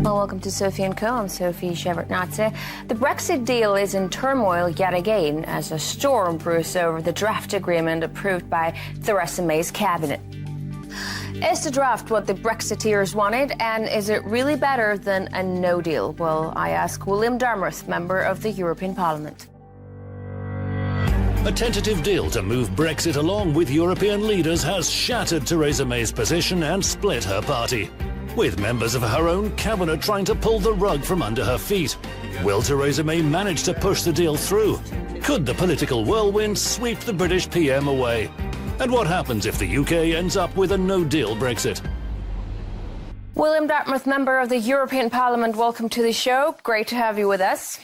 Well, welcome to Sophie & Co. I'm Sophie Shevardnadze. The Brexit deal is in turmoil yet again as a storm brews over the draft agreement approved by Theresa May's cabinet. Is the draft what the Brexiteers wanted, and is it really better than a no deal? Well, I ask William Dartmouth, member of the European Parliament. A tentative deal to move Brexit along with European leaders has shattered Theresa May's position and split her party, with members of her own cabinet trying to pull the rug from under her feet. Will Theresa May manage to push the deal through? Could the political whirlwind sweep the British PM away? And what happens if the UK ends up with a no-deal Brexit? William Dartmouth, member of the European Parliament, welcome to the show. Great to have you with us.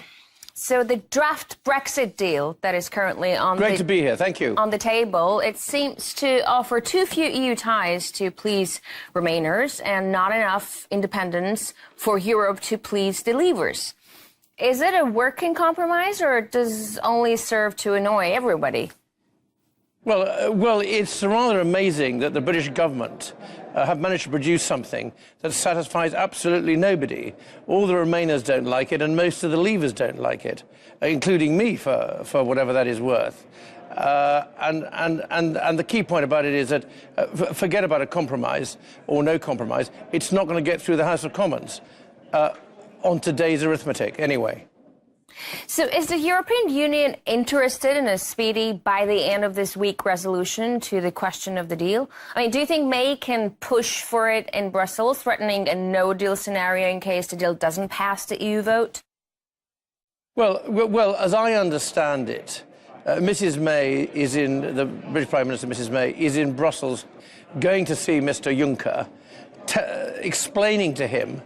So the draft Brexit deal that is currently on Great to be here, thank you. On the table, it seems to offer too few EU ties to please Remainers and not enough independence for Europe to please the Leavers. Is it a working compromise, or does it only serve to annoy everybody? Well, it's rather amazing that the British government have managed to produce something that satisfies absolutely nobody. All the Remainers don't like it, and most of the Leavers don't like it, including me, for whatever that is worth. And the key point about it is that, forget about a compromise or no compromise, it's not going to get through the House of Commons on today's arithmetic, anyway. So is the European Union interested in a speedy, by the end of this week, resolution to the question of the deal? I mean, do you think May can push for it in Brussels, threatening a no-deal scenario in case the deal doesn't pass the EU vote? Well, as I understand it, Mrs May is in, the British Prime Minister, Mrs May, is in Brussels going to see Mr Juncker, explaining to him,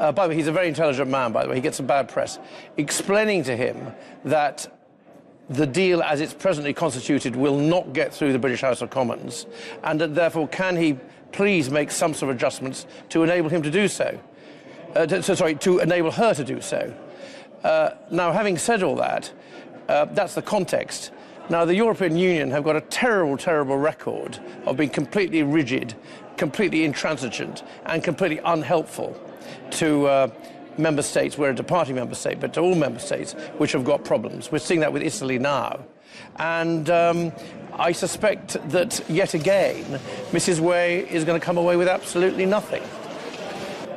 by the way, he's a very intelligent man, by the way, he gets some bad press, explaining to him that the deal as it's presently constituted will not get through the British House of Commons, and that therefore can he please make some sort of adjustments to enable him to do so. To enable her to do so. Now, having said all that, that's the context. Now, the European Union have got a terrible, terrible record of being completely rigid, completely intransigent, and completely unhelpful to member states, we're a departing member state, but to all member states which have got problems. We're seeing that with Italy now. And I suspect that, yet again, Mrs May is going to come away with absolutely nothing.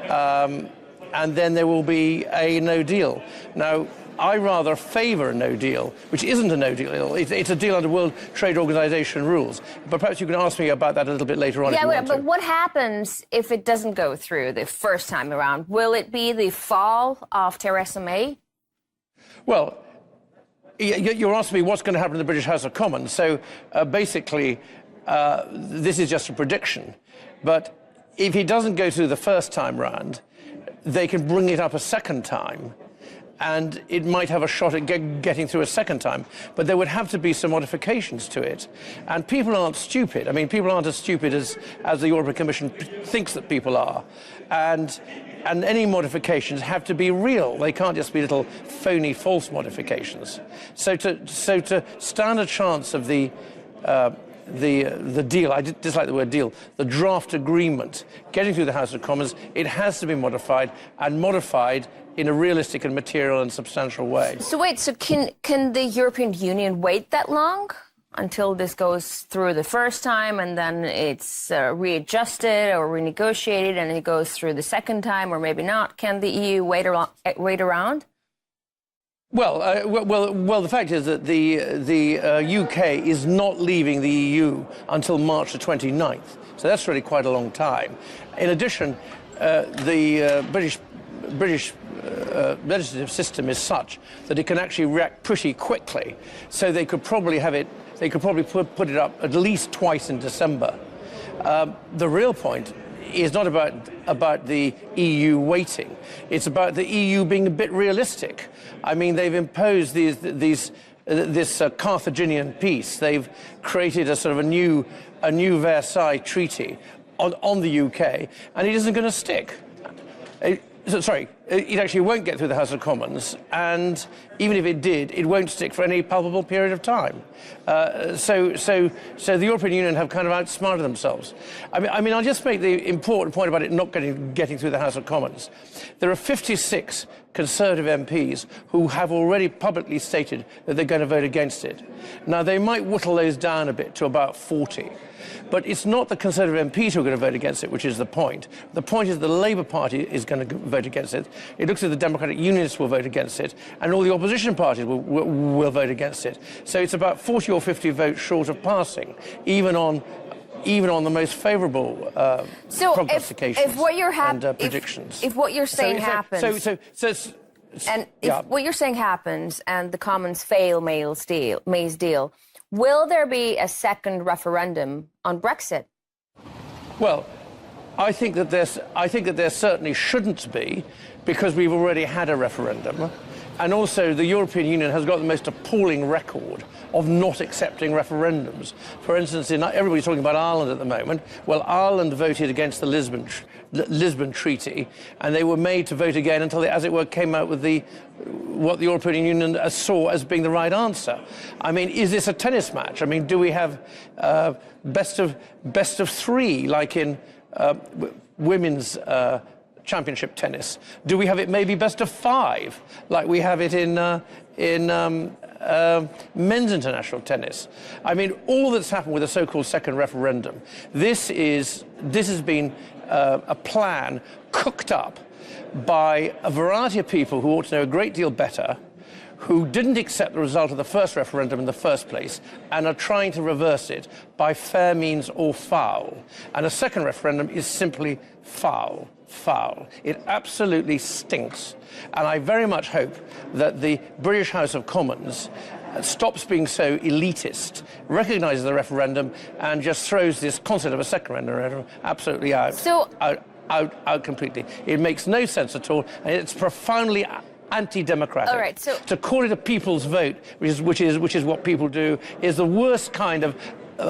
And then there will be a no deal. Now, I rather favour a no deal, which isn't a no deal. It's a deal under World Trade Organization rules. But perhaps you can ask me about that a little bit later on. Yeah, but what happens if it doesn't go through the first time around? Will it be the fall of Theresa May? Well, you're asking me what's going to happen in the British House of Commons. So basically, this is just a prediction. But if he doesn't go through the first time round, they can bring it up a second time, and it might have a shot at getting through a second time, but there would have to be some modifications to it. And people aren't stupid. I mean, people aren't as stupid as the European Commission thinks that people are. And any modifications have to be real. They can't just be little phony, false modifications. So to stand a chance of the deal, I dislike the word deal, the draft agreement getting through the House of Commons, it has to be modified, and modified in a realistic and material and substantial way. So wait, so can the European Union wait that long until this goes through the first time and then it's readjusted or renegotiated and it goes through the second time, or maybe not? Can the EU wait around? Well, the fact is that the UK is not leaving the EU until March the 29th, so that's really quite a long time. In addition, the British legislative system is such that it can actually react pretty quickly, so they could probably have it. They could probably put it up at least twice in December. The real point is not about the EU waiting. It's about the EU being a bit realistic. I mean, they've imposed this Carthaginian peace. They've created a sort of a new Versailles treaty on the UK, and it isn't going to stick. it actually won't get through the House of Commons, and even if it did, it won't stick for any palpable period of time. So the European Union have kind of outsmarted themselves. I mean, I'll just make the important point about it not getting through the House of Commons. There are 56 Conservative MPs who have already publicly stated that they're going to vote against it. Now, they might whittle those down a bit to about 40. But it's not the Conservative MPs who are going to vote against it, which is the point. The point is the Labour Party is going to vote against it. It looks as the Democratic Unionists will vote against it, and all the opposition parties will vote against it. So it's about 40 or 50 votes short of passing, even on the most favourable prognostications and predictions. If what you're saying happens... If what you're saying happens and the Commons fail May's deal, will there be a second referendum on Brexit? Well, I think that there certainly shouldn't be, because we've already had a referendum, and also the European Union has got the most appalling record of not accepting referendums. For instance, everybody's talking about Ireland at the moment. Well, Ireland voted against the Lisbon Treaty, and they were made to vote again until they, as it were, came out with what the European Union saw as being the right answer. I mean, is this a tennis match? I mean, do we have best of three, like in women's championship tennis? Do we have it maybe best of five, like we have it in men's international tennis? I mean, all that's happened with the so-called second referendum, this has been a plan cooked up by a variety of people who ought to know a great deal better, who didn't accept the result of the first referendum in the first place and are trying to reverse it by fair means or foul. And a second referendum is simply foul. It absolutely stinks. And I very much hope that the British House of Commons stops being so elitist, recognises the referendum, and just throws this concept of a second referendum absolutely out completely. It makes no sense at all, and it's profoundly anti-democratic. All right, so to call it a people's vote, which is what people do, is the worst kind of the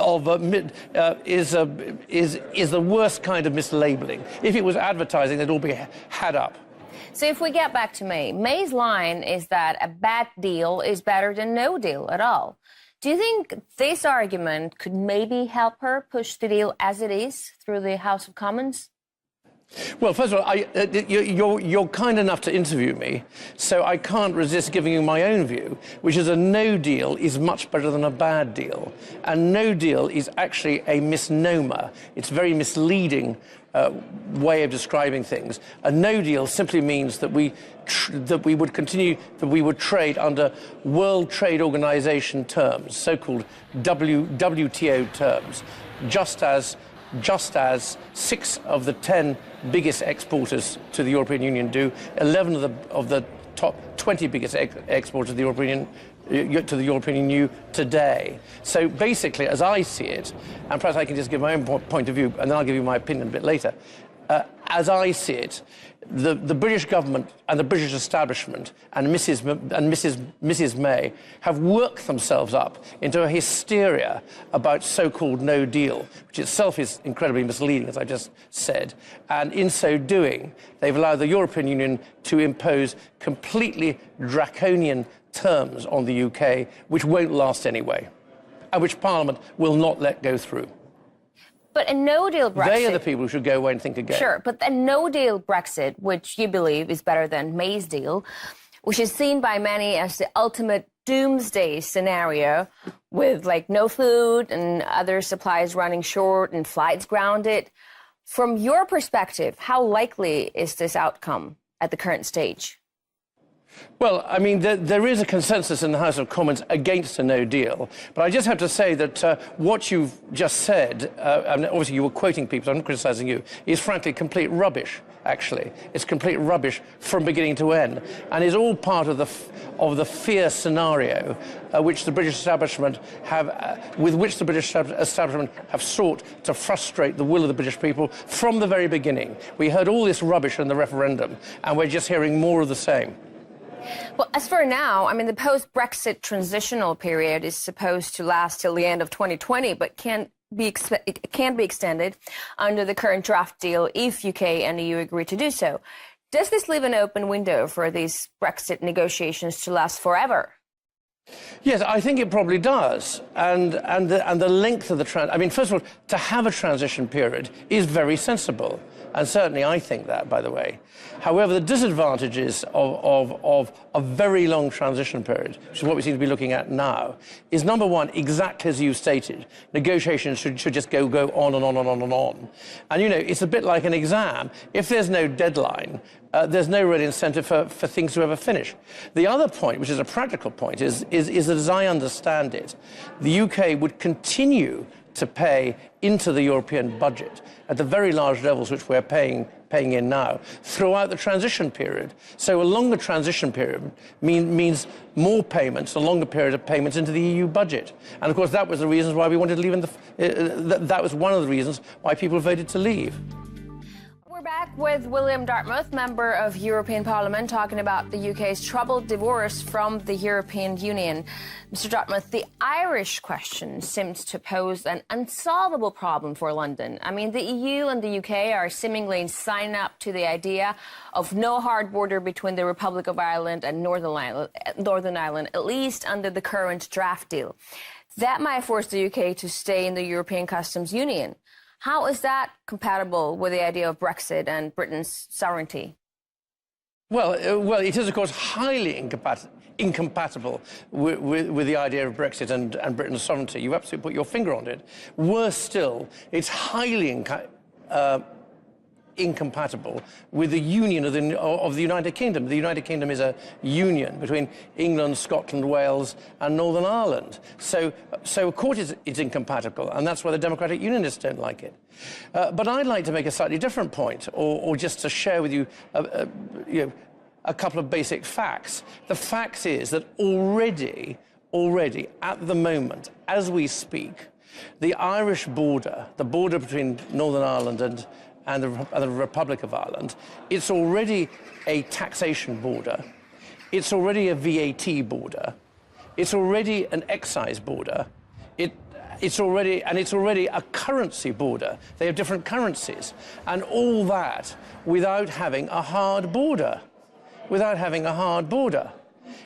worst kind of mislabeling. If it was advertising, they'd all be had up. So if we get back to May's line is that a bad deal is better than no deal at all. Do you think this argument could maybe help her push the deal as it is through the House of Commons? Well, first of all, you're kind enough to interview me, so I can't resist giving you my own view, which is a no deal is much better than a bad deal. And no deal is actually a misnomer. It's a very misleading way of describing things. A no deal simply means that we would trade under World Trade Organization terms, so-called WTO terms, just as 6 of the 10 biggest exporters to the European Union do, 11 of the top 20 biggest exporters to the European Union today. So basically, as I see it, and perhaps I can just give my own point of view, and then I'll give you my opinion a bit later. As I see it, the British government and the British establishment and Mrs. May have worked themselves up into a hysteria about so-called no deal, which itself is incredibly misleading, as I just said. And in so doing, they've allowed the European Union to impose completely draconian terms on the UK, which won't last anyway, and which Parliament will not let go through. But a no-deal Brexit... They are the people who should go away and think again. Sure, but a no-deal Brexit, which you believe is better than May's deal, which is seen by many as the ultimate doomsday scenario, with, like, no food and other supplies running short and flights grounded. From your perspective, how likely is this outcome at the current stage? Well, I mean, there is a consensus in the House of Commons against a no deal. But I just have to say that what you've just said, and obviously you were quoting people, so I'm not criticising you, is frankly complete rubbish, actually. It's complete rubbish from beginning to end, and is all part of the fear scenario which the British establishment with which the British establishment have sought to frustrate the will of the British people from the very beginning. We heard all this rubbish in the referendum, and we're just hearing more of the same. Well, as for now, I mean, the post-Brexit transitional period is supposed to last till the end of 2020, but it can be extended under the current draft deal if UK and EU agree to do so. Does this leave an open window for these Brexit negotiations to last forever? Yes, I think it probably does. And the length of the I mean, first of all, to have a transition period is very sensible. And certainly I think that, by the way. However, the disadvantages of a very long transition period, which is what we seem to be looking at now, is number one, exactly as you stated, negotiations should just go on and on and on and on. And, you know, it's a bit like an exam. If there's no deadline, there's no real incentive for things to ever finish. The other point, which is a practical point, is that as I understand it, the UK would continue to pay into the European budget at the very large levels which we're paying in now throughout the transition period. So a longer transition period means more payments, a longer period of payments into the EU budget. And of course that was the reasons why we wanted to leave that was one of the reasons why people voted to leave. We're back with William Dartmouth, member of European Parliament, talking about the UK's troubled divorce from the European Union. Mr. Dartmouth, the Irish question seems to pose an unsolvable problem for London. I mean, the EU and the UK are seemingly signing up to the idea of no hard border between the Republic of Ireland and Northern Ireland, at least under the current draft deal. That might force the UK to stay in the European Customs Union. How is that compatible with the idea of Brexit and Britain's sovereignty? Well, it is, of course, highly incompatible with the idea of Brexit and Britain's sovereignty. You've absolutely put your finger on it. Worse still, it's highly incompatible with the union of the United Kingdom. The United Kingdom is a union between England, Scotland, Wales and Northern Ireland. So of course it's incompatible, and that's why the Democratic Unionists don't like it. But I'd like to make a slightly different point, or just to share with you, a couple of basic facts. The fact is that already, at the moment, as we speak, the Irish border, the border between Northern Ireland and the Republic of Ireland, it's already a taxation border, it's already a VAT border, it's already an excise border, it's already a currency border. They have different currencies, and all that without having a hard border.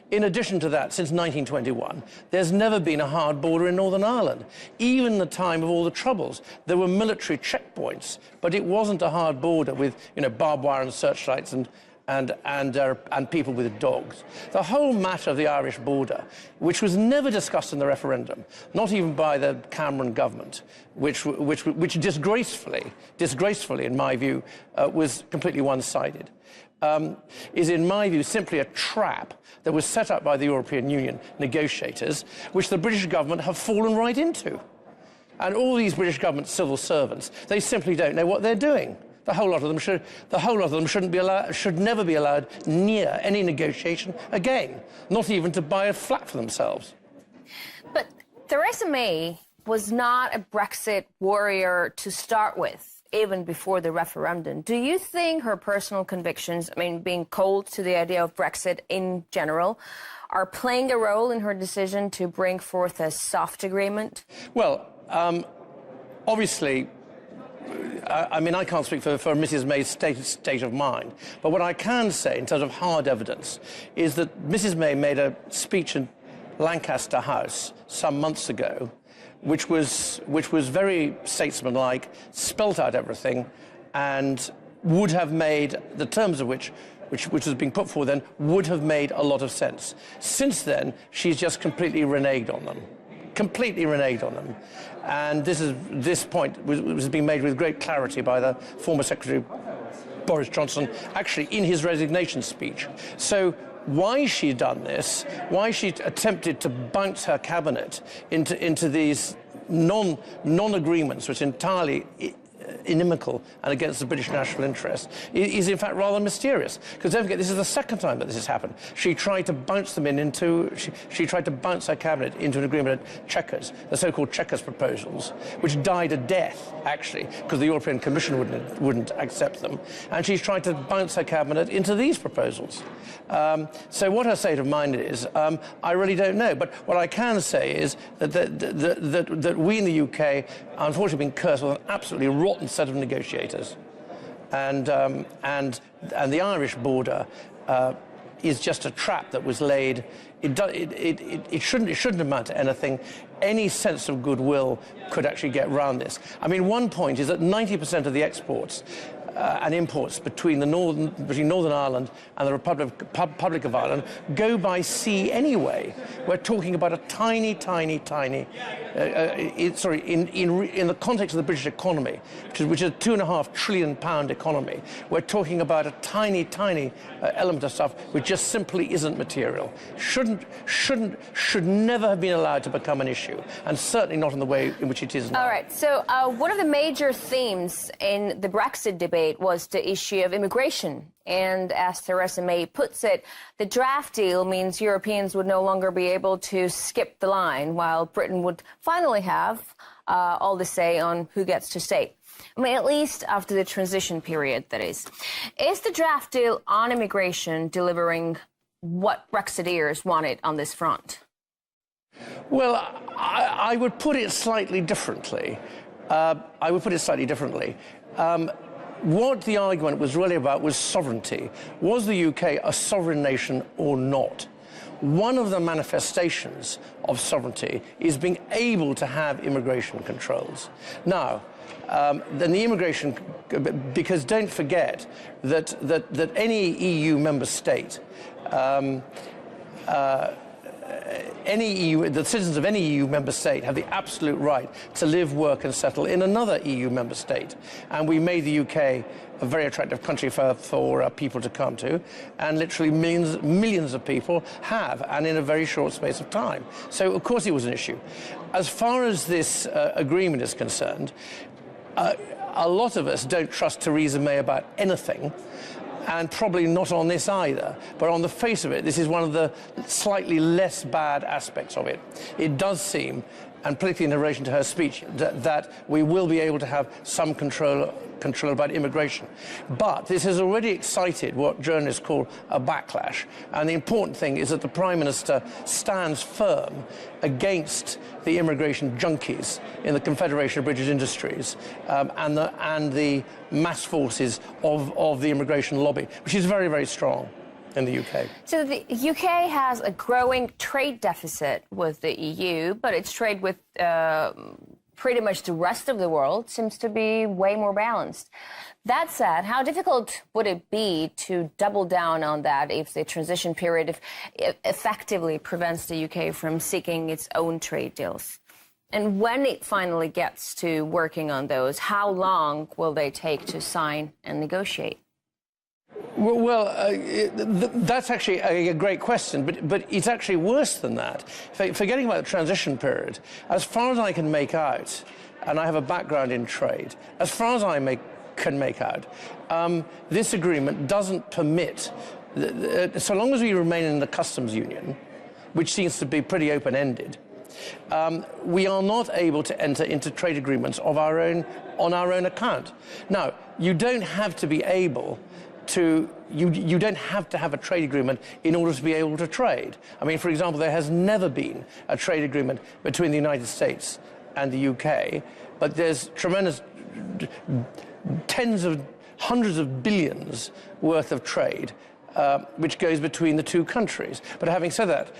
In addition to that, since 1921, there's never been a hard border in Northern Ireland. Even in the time of all the Troubles, there were military checkpoints, but it wasn't a hard border with, barbed wire and searchlights and people with dogs. The whole matter of the Irish border, which was never discussed in the referendum, not even by the Cameron government, which disgracefully, in my view, was completely one-sided. Is, in my view, simply a trap that was set up by the European Union negotiators, which the British government have fallen right into. And all these British government civil servants, they simply don't know what they're doing. The whole lot of them should never be allowed near any negotiation again, not even to buy a flat for themselves. But Theresa May was not a Brexit warrior to start with, even before the referendum. Do you think her personal convictions, being cold to the idea of Brexit in general, are playing a role in her decision to bring forth a soft agreement? Well, obviously, I can't speak for Mrs May's state of mind, but what I can say in terms of hard evidence is that Mrs May made a speech in Lancaster House some months ago which was very statesmanlike, spelt out everything, and would have made, the terms of which was being put forward then, would have made a lot of sense. Since then, she's just completely reneged on them. And this point was being made with great clarity by the former Secretary Boris Johnson, actually in his resignation speech. So why she's done this, why she attempted to bounce her cabinet into these non-agreements, which are entirely inimical and against the British national interest, is in fact rather mysterious. Because don't forget, this is the second time that this has happened. She tried to bounce them she tried to bounce her cabinet into an agreement at Chequers, the so-called Chequers proposals, which died a death, actually, because the European Commission wouldn't accept them. And she's tried to bounce her cabinet into these proposals. So what her state of mind is, I really don't know. But what I can say is that we in the UK, unfortunately, have been cursed with an absolutely rotten set of negotiators. And And the Irish border is just a trap that was laid. It shouldn't amount to anything. Any sense of goodwill could actually get round this. I mean, one point is that 90% of the exports and imports between Northern Ireland and the Republic of Ireland go by sea anyway. We're talking about a tiny, in the context of the British economy, which is a £2.5 trillion economy, we're talking about a tiny element of stuff which just simply isn't material. Should never have been allowed to become an issue, and certainly not in the way in which it is now. All right, so one of the major themes in the Brexit debate was the issue of immigration. And as Theresa May puts it, the draft deal means Europeans would no longer be able to skip the line, while Britain would finally have all the say on who gets to stay. I mean, at least after the transition period, that is. Is the draft deal on immigration delivering what Brexiteers wanted on this front? Well, I would put it slightly differently. What the argument was really about was sovereignty. Was the UK a sovereign nation or not? One of the manifestations of sovereignty is being able to have immigration controls. Now, then the immigration, because don't forget that any EU member state, the citizens of any EU member state have the absolute right to live, work and settle in another EU member state. And we made the UK a very attractive country for people to come to, and literally millions of people have, and in a very short space of time. So, of course, it was an issue. As far as this agreement is concerned, a lot of us don't trust Theresa May about anything, and probably not on this either. But on the face of it, this is one of the slightly less bad aspects of it. It does seem, and particularly in relation to her speech, that we will be able to have some control about immigration. But this has already excited what journalists call a backlash. And the important thing is that the Prime Minister stands firm against the immigration junkies in the Confederation of British Industries and the mass forces of the immigration lobby, which is very, very strong in the UK. So the UK has a growing trade deficit with the EU, but its trade with pretty much the rest of the world seems to be way more balanced. That said, how difficult would it be to double down on that if the transition period effectively prevents the UK from seeking its own trade deals? And when it finally gets to working on those, how long will they take to sign and negotiate? Well, that's actually a great question, but it's actually worse than that. Forgetting about the transition period, as far as I can make out, and I have a background in trade, as far as I can make out, this agreement doesn't permit, so long as we remain in the customs union, which seems to be pretty open-ended, we are not able to enter into trade agreements of our own on our own account. Now, you don't have to be able to, you don't have to have a trade agreement in order to be able to trade. I mean, for example, there has never been a trade agreement between the United States and the UK, but there's tremendous hundreds of billions worth of trade which goes between the two countries. But having said that,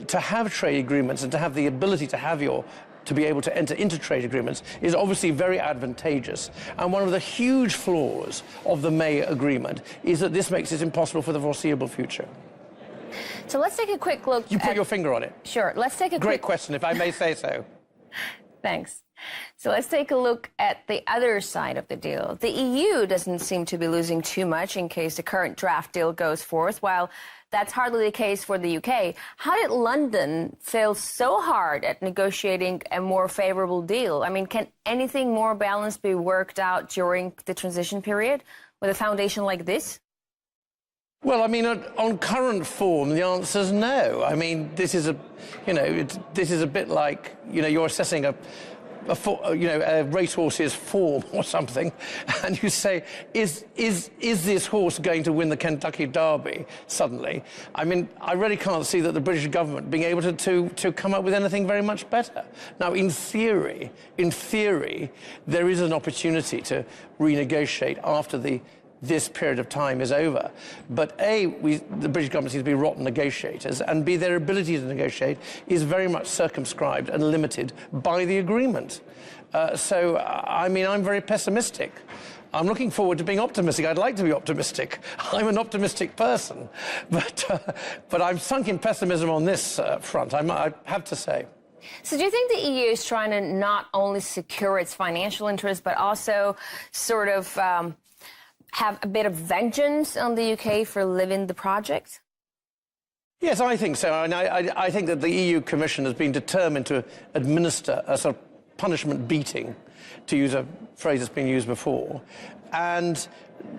to have trade agreements and to have the ability to be able to enter into trade agreements is obviously very advantageous. And one of the huge flaws of the May agreement is that this makes it impossible for the foreseeable future. So let's take a quick look. You put your finger on it. Sure. Let's take a Great question, if I may say so. Thanks. So let's take a look at the other side of the deal. The EU doesn't seem to be losing too much in case the current draft deal goes forth, while that's hardly the case for the UK. How did London fail so hard at negotiating a more favorable deal? I mean, can anything more balanced be worked out during the transition period with a foundation like this? Well, I mean, on current form, the answer is no. I mean, this is a bit like, you're assessing a racehorse's form or something, and you say, is this horse going to win the Kentucky Derby suddenly? I mean, I really can't see that the British government being able to come up with anything very much better. Now, in theory, there is an opportunity to renegotiate after the this period of time is over. But A, the British government seems to be rotten negotiators, and B, their ability to negotiate is very much circumscribed and limited by the agreement. I mean, I'm very pessimistic. I'm looking forward to being optimistic. I'd like to be optimistic. I'm an optimistic person. But I'm sunk in pessimism on this front, I have to say. So do you think the EU is trying to not only secure its financial interests, but also sort of have a bit of vengeance on the UK for living the project? Yes, I think so. And I think that the EU Commission has been determined to administer a sort of punishment beating, to use a phrase that's been used before. And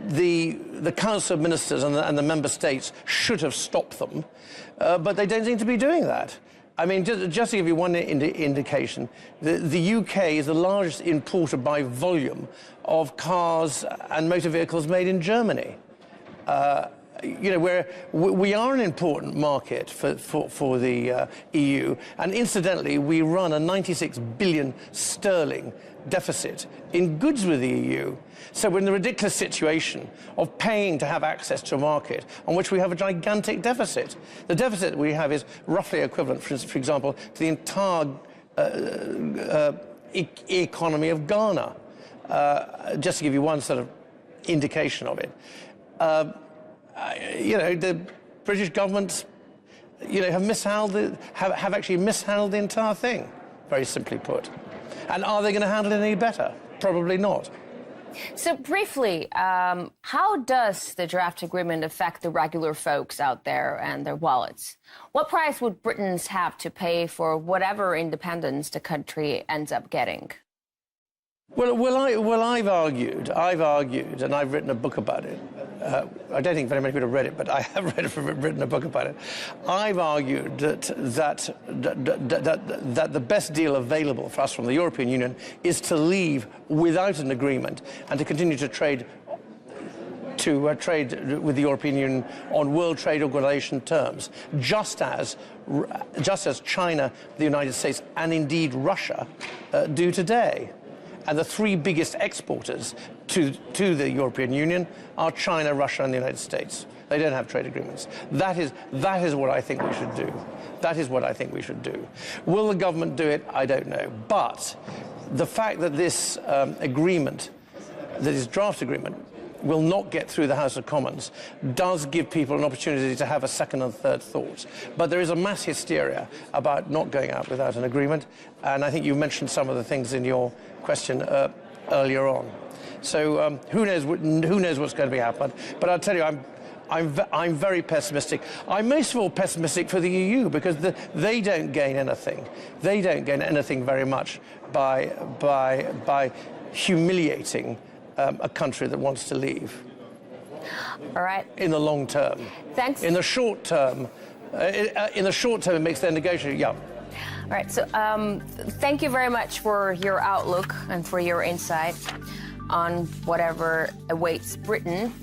the Council of Ministers and the Member States should have stopped them, but they don't seem to be doing that. I mean, just to give you one indication, the UK is the largest importer by volume of cars and motor vehicles made in Germany. You know, we are an important market for the EU, and incidentally, we run a 96 billion sterling deficit in goods with the EU. So we're in the ridiculous situation of paying to have access to a market on which we have a gigantic deficit. The deficit we have is roughly equivalent, for example, to the entire economy of Ghana, just to give you one sort of indication of it. You know, the British government, you know, have actually mishandled the entire thing, very simply put. And are they going to handle it any better? Probably not. So briefly, how does the draft agreement affect the regular folks out there and their wallets? What price would Britons have to pay for whatever independence the country ends up getting? Well, I've argued, and I've written a book about it. I don't think very many people have read it, but I have written a book about it. I've argued that the best deal available for us from the European Union is to leave without an agreement and to continue to trade with the European Union on World Trade Organization terms, just as China, the United States, and indeed Russia do today. And the three biggest exporters to the European Union are China, Russia, and the United States. They don't have trade agreements. That is what I think we should do. That is what I think we should do. Will the government do it? I don't know. But the fact that this agreement, that this draft agreement, will not get through the House of Commons does give people an opportunity to have a second and third thought. But there is a mass hysteria about not going out without an agreement, and I think you mentioned some of the things in your question earlier on. So who knows what's going to be happening? But I'll tell you, I'm very pessimistic. I'm most of all pessimistic for the EU because they don't gain anything. They don't gain anything very much by humiliating a country that wants to leave. All right. In the long term. Thanks. In the short term, it makes their negotiation. Yeah. All right. So thank you very much for your outlook and for your insight on whatever awaits Britain.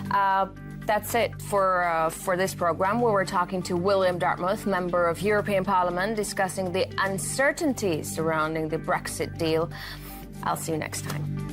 That's it for this program, where we're talking to William Dartmouth, member of European Parliament, discussing the uncertainties surrounding the Brexit deal. I'll see you next time.